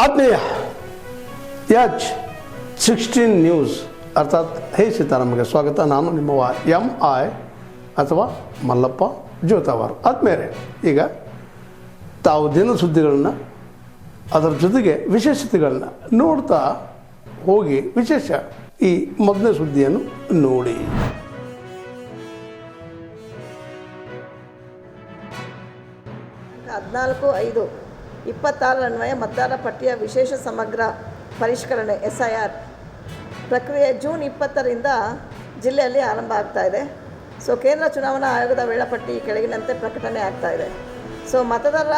ಆತ್ಮೀಯ H16 news ಅರ್ಥಾತ್ ಹೇ ಸೀತಾರಾಮಗೆ ಸ್ವಾಗತ. ನಾನು ನಿಮ್ಮವ MI ಅಥವಾ ಮಲ್ಲಪ್ಪ ಜೋತಾವಾರ್. ಆದ್ಮೇಲೆ ಈಗ ತಾವು ದಿನ ಸುದ್ದಿಗಳನ್ನ ಅದರ ಜೊತೆಗೆ ವಿಶೇಷತೆಗಳನ್ನ ನೋಡ್ತಾ ಹೋಗಿ ವಿಶೇಷ ಈ ಮೊದಲನೇ ಸುದ್ದಿಯನ್ನು ನೋಡಿ. ಹದಿನಾಲ್ಕು 5/26 ಅನ್ವಯ ಮತದಾರ ಪಟ್ಟಿಯ ವಿಶೇಷ ಸಮಗ್ರ ಪರಿಷ್ಕರಣೆ SIR ಪ್ರಕ್ರಿಯೆ ಜೂನ್ 20ರಿಂದ ಜಿಲ್ಲೆಯಲ್ಲಿ ಆರಂಭ ಆಗ್ತಾ ಇದೆ. ಸೊ ಕೇಂದ್ರ ಚುನಾವಣಾ ಆಯೋಗದ ವೇಳಾಪಟ್ಟಿ ಕೆಳಗಿನಂತೆ ಪ್ರಕಟಣೆ ಆಗ್ತಾ ಇದೆ. ಸೊ ಮತದಾರರ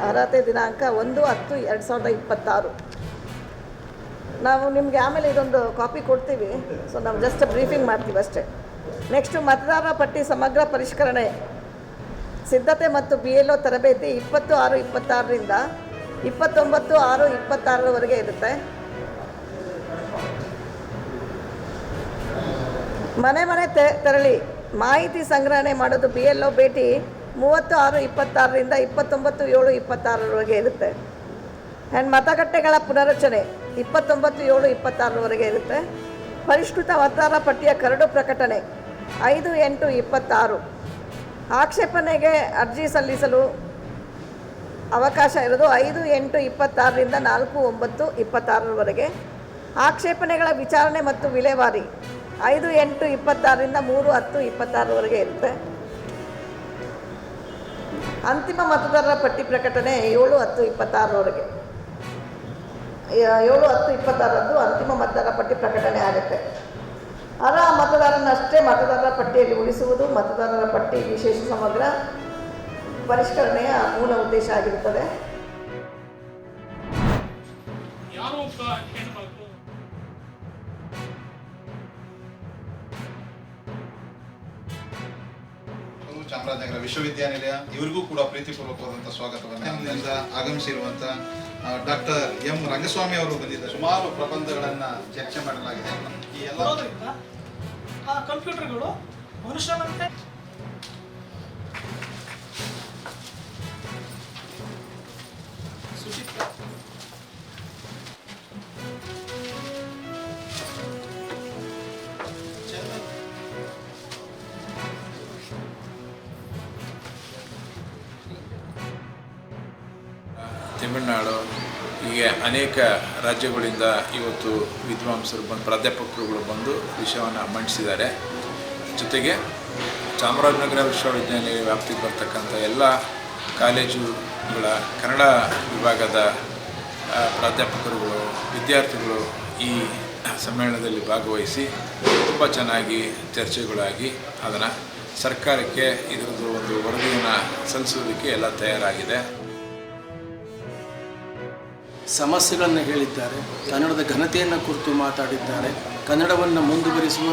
ಅರ್ಹತೆ ದಿನಾಂಕ 1/10/2026. ನಾವು ನಿಮಗೆ ಆಮೇಲೆ ಇದೊಂದು ಕಾಪಿ ಕೊಡ್ತೀವಿ. ಸೊ ನಾವು ಜಸ್ಟ್ ಬ್ರೀಫಿಂಗ್ ಮಾಡ್ತೀವಿ ಅಷ್ಟೇ. ನೆಕ್ಸ್ಟು ಮತದಾರರ ಪಟ್ಟಿ ಸಮಗ್ರ ಪರಿಷ್ಕರಣೆ ಸಿದ್ಧತೆ ಮತ್ತು BLO ತರಬೇತಿ 20/6/26ರಿಂದ 29/6/26ರವರೆಗೆ ಇರುತ್ತೆ. ಮನೆ ತೆರಳಿ ಮಾಹಿತಿ ಸಂಗ್ರಹಣೆ ಮಾಡೋದು BLO ಭೇಟಿ 30/6/26ರಿಂದ 29/7/26ರವರೆಗೆ ಇರುತ್ತೆ. ಆ್ಯಂಡ್ ಮತಗಟ್ಟೆಗಳ ಪುನರಚನೆ 29/7/26ರವರೆಗೆ ಇರುತ್ತೆ. ಪರಿಷ್ಕೃತ ಮತದಾರರ ಪಟ್ಟಿಯ ಕರಡು ಪ್ರಕಟಣೆ 5/8/26. ಆಕ್ಷೇಪಣೆಗೆ ಅರ್ಜಿ ಸಲ್ಲಿಸಲು ಅವಕಾಶ ಇರೋದು 5/8/26ರಿಂದ 4/9/26ರವರೆಗೆ. ಆಕ್ಷೇಪಣೆಗಳ ವಿಚಾರಣೆ ಮತ್ತು ವಿಲೇವಾರಿ 5/8/26ರಿಂದ 3/10/26ರವರೆಗೆ ಇರುತ್ತೆ. ಅಂತಿಮ ಮತದಾರರ ಪಟ್ಟಿ ಪ್ರಕಟಣೆ 7/10/26ರವರೆಗೆ. 7/10/26ರಂದು ಅಂತಿಮ ಮತದಾರರ ಪಟ್ಟಿ ಪ್ರಕಟಣೆ ಆಗುತ್ತೆ. ಅರ್ಹ ಮತದಾರನಷ್ಟೇ ಮತದಾರರ ಪಟ್ಟಿಯಲ್ಲಿ ಉಳಿಸುವುದು ಮತದಾರರ ಪಟ್ಟಿ ವಿಶೇಷ ಸಮಗ್ರ ಪರಿಷ್ಕರಣೆಯ ಮೂಲ ಉದ್ದೇಶ ಆಗಿರುತ್ತದೆ. ಚಾಮರಾಜನಗರ ವಿಶ್ವವಿದ್ಯಾನಿಲಯ ಇವರಿಗೂ ಕೂಡ ಪ್ರೀತಿಪೂರ್ವಕವಾದಂಥ ಸ್ವಾಗತವನ್ನು ಆಗಮಿಸಿರುವಂಥ ಡಾಕ್ಟರ್ M. ರಂಗಸ್ವಾಮಿ ಅವರು ಬಂದಿದ್ದಾರೆ. ಸುಮಾರು ಪ್ರಬಂಧಗಳನ್ನು ಚರ್ಚೆ ಮಾಡಲಾಗಿದೆ. ಈ ಎಲ್ಲ ಕಂಪ್ಯೂಟರ್ಗಳು ಮನುಷ್ಯನಂತೆ ತಮಿಳುನಾಡು ಹೀಗೆ ಅನೇಕ ರಾಜ್ಯಗಳಿಂದ ಇವತ್ತು ವಿದ್ವಾಂಸರು ಪ್ರಾಧ್ಯಾಪಕರುಗಳು ಬಂದು ವಿಷಯವನ್ನು ಮಂಡಿಸಿದ್ದಾರೆ. ಜೊತೆಗೆ ಚಾಮರಾಜನಗರ ವಿಶ್ವವಿದ್ಯಾನಿಲಯ ವ್ಯಾಪ್ತಿಗೆ ಬರ್ತಕ್ಕಂಥ ಎಲ್ಲ ಕಾಲೇಜುಗಳ ಕನ್ನಡ ವಿಭಾಗದ ಪ್ರಾಧ್ಯಾಪಕರುಗಳು ವಿದ್ಯಾರ್ಥಿಗಳು ಈ ಸಮ್ಮೇಳನದಲ್ಲಿ ಭಾಗವಹಿಸಿ ತುಂಬ ಚೆನ್ನಾಗಿ ಚರ್ಚೆಗಳಾಗಿ ಅದನ್ನು ಸರ್ಕಾರಕ್ಕೆ ಇದರದ್ದು ಒಂದು ವರದಿಯನ್ನು ಸಲ್ಲಿಸೋದಕ್ಕೆ ಎಲ್ಲ ತಯಾರಾಗಿದೆ. ಸಮಸ್ಯೆಗಳನ್ನು ಹೇಳಿದ್ದಾರೆ, ಕನ್ನಡದ ಘನತೆಯನ್ನು ಕುರಿತು ಮಾತಾಡಿದ್ದಾರೆ, ಕನ್ನಡವನ್ನು ಮುಂದುವರಿಸುವ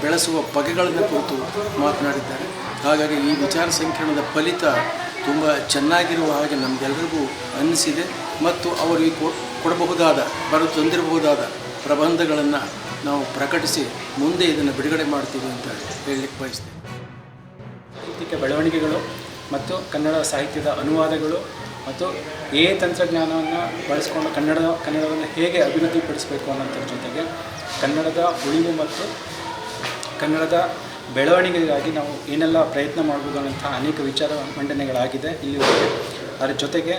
ಬೆಳೆಸುವ ಬಗೆಗಳನ್ನು ಕುರಿತು ಮಾತನಾಡಿದ್ದಾರೆ. ಹಾಗಾಗಿ ಈ ವಿಚಾರ ಸಂಕಿರಣದ ಫಲಿತ ತುಂಬ ಚೆನ್ನಾಗಿರುವ ಹಾಗೆ ನಮಗೆಲ್ಲರಿಗೂ ಅನ್ನಿಸಿದೆ. ಮತ್ತು ಅವರಿಗೆ ತಂದಿರಬಹುದಾದ ಪ್ರಬಂಧಗಳನ್ನು ನಾವು ಪ್ರಕಟಿಸಿ ಮುಂದೆ ಇದನ್ನು ಬಿಡುಗಡೆ ಮಾಡ್ತೀವಿ ಅಂತ ಹೇಳಲಿಕ್ಕೆ ಬಯಸ್ತೇನೆ. ಸಾಹಿತ್ಯಿಕ ಬೆಳವಣಿಗೆಗಳು ಮತ್ತು ಕನ್ನಡ ಸಾಹಿತ್ಯದ ಅನುವಾದಗಳು ಮತ್ತು ತಂತ್ರಜ್ಞಾನವನ್ನು ಬಳಸಿಕೊಂಡು ಕನ್ನಡವನ್ನು ಹೇಗೆ ಅಭಿವೃದ್ಧಿಪಡಿಸಬೇಕು ಅನ್ನೋದ್ರ ಜೊತೆಗೆ ಕನ್ನಡದ ಉಳಿವು ಮತ್ತು ಕನ್ನಡದ ಬೆಳವಣಿಗೆಗಾಗಿ ನಾವು ಏನೆಲ್ಲ ಪ್ರಯತ್ನ ಮಾಡ್ಬೋದು ಅನ್ನೋಂಥ ಅನೇಕ ವಿಚಾರ ಮಂಡನೆಗಳಾಗಿದೆ ಇಲ್ಲಿವರೆಗೆ. ಅದರ ಜೊತೆಗೆ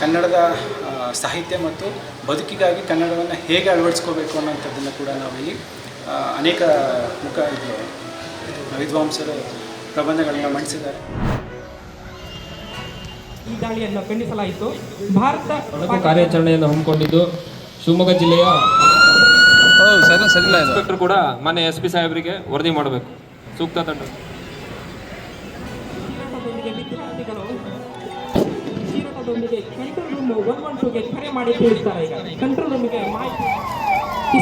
ಕನ್ನಡದ ಸಾಹಿತ್ಯ ಮತ್ತು ಬದುಕಿಗಾಗಿ ಕನ್ನಡವನ್ನು ಹೇಗೆ ಅಳವಡಿಸ್ಕೋಬೇಕು ಅನ್ನೋಂಥದ್ದನ್ನು ಕೂಡ ನಾವಿಲ್ಲಿ ಅನೇಕ ವಿದ್ವಾಂಸರು ಪ್ರಬಂಧಗಳನ್ನು ಮಂಡಿಸಿದ್ದಾರೆ. ಈ ದಾಳಿಯನ್ನು ಖಂಡಿಸಲಾಯಿತು. ಭಾರತ ಕಾರ್ಯಾಚರಣೆಯನ್ನು ಹಮ್ಮಿಕೊಂಡಿದ್ದು ಶಿವಮೊಗ್ಗ ಜಿಲ್ಲೆಯ ಇನ್ಸ್ಪೆಕ್ಟರ್ ಕೂಡ ಮಾನ್ಯ SP ಸಾಹೇಬರಿಗೆ ವರದಿ ಮಾಡಬೇಕು. ಸೂಕ್ತ ತಂಡ ಚೀರಟದೊಂದಿಗೆ ಕಂಟ್ರೋಲ್ ರೂಮ್ 112ಗೆ ಕರೆ ಮಾಡಿ ತಿಳಿಸ್ತಾರೆ. ಈಗ ಕಂಟ್ರೋಲ್ ರೂಮಿಗೆ ಮಾಹಿತಿ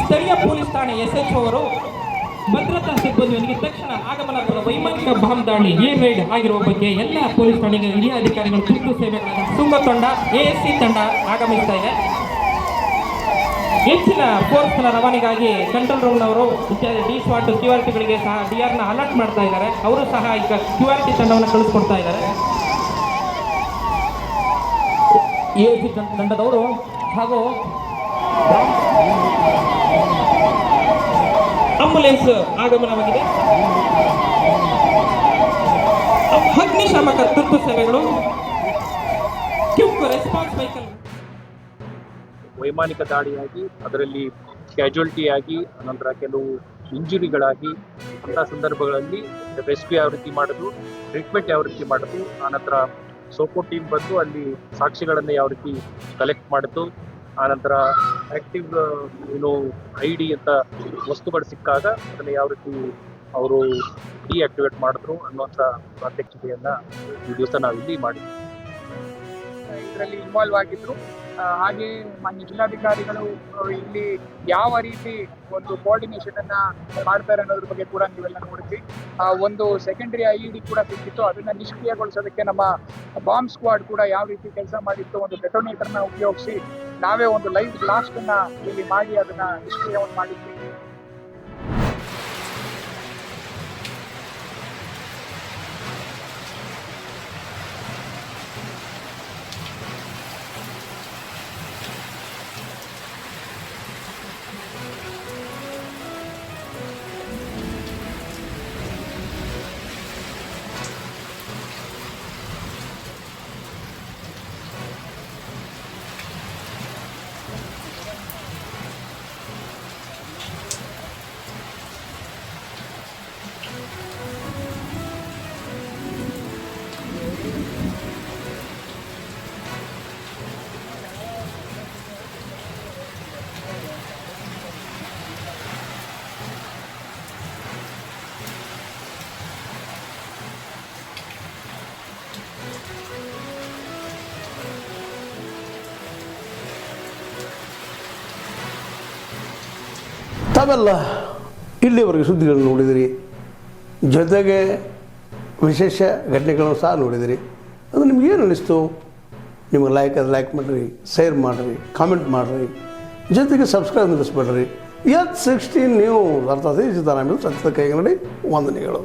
ಸ್ಥಳೀಯ ಪೊಲೀಸ್ ಠಾಣೆ SHO ಅವರು ಭದ್ರತಾ ಸಿಬ್ಬಂದಿಯೊಂದಿಗೆ ತಕ್ಷಣ ಆಗಮನದ ವೈಮಾನಿಕ ಬಾಂಬ್ ದಾಳಿ ಏರ್ ರೈಡ್ ಆಗಿರುವ ಬಗ್ಗೆ ಎಲ್ಲ ಪೊಲೀಸ್ ಠಾಣೆಗೆ ಹಿರಿಯ ಅಧಿಕಾರಿಗಳು ತುರ್ತು ಸೇವೆಗಳಾದ ತುಂಗ ತಂಡ ASC ತಂಡ ಆಗಮಿಸ್ತಾ ಇದೆ. ಹೆಚ್ಚಿನ ಫೋರ್ಸ್ನ ರವಾನೆಗಾಗಿ ಕಂಟ್ರೋಲ್ ರೂಮ್ನವರು ಇತ್ಯಾದಿ D-SWAT QRTಗಳಿಗೆ ಸಹ DR ಅಲರ್ಟ್ ಮಾಡ್ತಾ ಇದ್ದಾರೆ. ಅವರು ಸಹ ಈಗ QRT ತಂಡವನ್ನು ಕಳಿಸ್ಕೊಡ್ತಾ ಇದ್ದಾರೆ. EIC ತಂಡದವರು ಹಾಗೂ ಆಂಬುಲೆನ್ಸ್ ಆಗಮನವಾಗಿದೆ. ಅಗ್ನಿಶಾಮಕ ತುರ್ತು ಸೇವೆಗಳು, ಕ್ವಿಕ್ ರೆಸ್ಪಾನ್ಸ್ ವೆಹಿಕಲ್. ವೈಮಾನಿಕ ದಾಳಿಯಾಗಿ ಅದರಲ್ಲಿ ಕ್ಯಾಜುಯಾಲಿಟಿ ಆಗಿ ಅನಂತರ ಕೆಲವು ಇಂಜುರಿಗಳಾಗಿ ಅಂಥ ಸಂದರ್ಭಗಳಲ್ಲಿ ರೆಸ್ಕ್ಯೂ ಯಾವ ರೀತಿ ಮಾಡೋದು, ಟ್ರೀಟ್ಮೆಂಟ್ ಯಾವ ರೀತಿ ಮಾಡೋದು, ಆನಂತರ ಸೋಪೋ ಟೀಮ್ ಬಂದು ಅಲ್ಲಿ ಸಾಕ್ಷಿಗಳನ್ನು ಯಾವ ರೀತಿ ಕಲೆಕ್ಟ್ ಮಾಡಿತು, ಆನಂತರ ಆ್ಯಕ್ಟಿವ್ ID ಅಂತ ವಸ್ತುಗಳು ಸಿಕ್ಕಾಗ ಅದನ್ನು ಯಾವ ರೀತಿ ಅವರು ಡಿಆಕ್ಟಿವೇಟ್ ಮಾಡಿದ್ರು ಅನ್ನುವಂಥ ಪ್ರಾತ್ಯಕ್ಷಿಕೆಯನ್ನು ಈ ದಿವಸ ನಾವಿಲ್ಲಿ ಮಾಡಿದ್ವಿ. ಇದರಲ್ಲಿ ಇನ್ವಾಲ್ವ್ ಆಗಿದ್ರು. ಹಾಗೆ ಮಾನ್ಯ ಜಿಲ್ಲಾಧಿಕಾರಿಗಳು ಇಲ್ಲಿ ಯಾವ ರೀತಿ ಒಂದು ಕೋಆರ್ಡಿನೇಷನ್ ಅನ್ನ ಮಾಡ್ತಾರೆ ಅನ್ನೋದ್ರ ಬಗ್ಗೆ ಕೂಡ ನೀವೆಲ್ಲ ನೋಡಿದ್ವಿ. ಒಂದು ಸೆಕೆಂಡರಿ IED ಕೂಡ ಸಿಕ್ಕಿತ್ತು, ಅದನ್ನ ನಿಷ್ಕ್ರಿಯಗೊಳಿಸೋದಕ್ಕೆ ನಮ್ಮ ಬಾಂಬ್ ಸ್ಕ್ವಾಡ್ ಕೂಡ ಯಾವ ರೀತಿ ಕೆಲಸ ಮಾಡಿತ್ತು, ಒಂದು ಡೆಟೋನೇಟರ್ನ ಉಪಯೋಗಿಸಿ ನಾವೇ ಒಂದು ಲೈವ್ ಬ್ಲಾಸ್ಟ್ ಅನ್ನ ಇಲ್ಲಿ ಮಾಡಿ ಅದನ್ನ ನಿಷ್ಕ್ರಿಯವನ್ನು ಮಾಡಿದ್ವಿ. ತಾವೆಲ್ಲ ಇಲ್ಲಿವರೆಗೆ ಸುದ್ದಿಗಳನ್ನು ನೋಡಿದಿರಿ, ಜೊತೆಗೆ ವಿಶೇಷ ಘಟನೆಗಳನ್ನು ಸಹ ನೋಡಿದಿರಿ. ಅದು ನಿಮ್ಗೇನು ಅನ್ನಿಸ್ತು? ನಿಮಗೆ ಲೈಕ್ ಮಾಡಿರಿ, ಶೇರ್ ಮಾಡಿರಿ, ಕಾಮೆಂಟ್ ಮಾಡಿರಿ, ಜೊತೆಗೆ ಸಬ್ಸ್ಕ್ರೈಬ್ ನಿಲ್ಲಿಸ್ಬೇಡ್ರಿ. H16 ನ್ಯೂಸ್ ಅರ್ಥಾತ್ ಸಿದ್ದರಾಮಯ್ಯ ಸತ್ಯದ ಕೈಗನ್ನಡಿ ವಂದನೆಗಳು.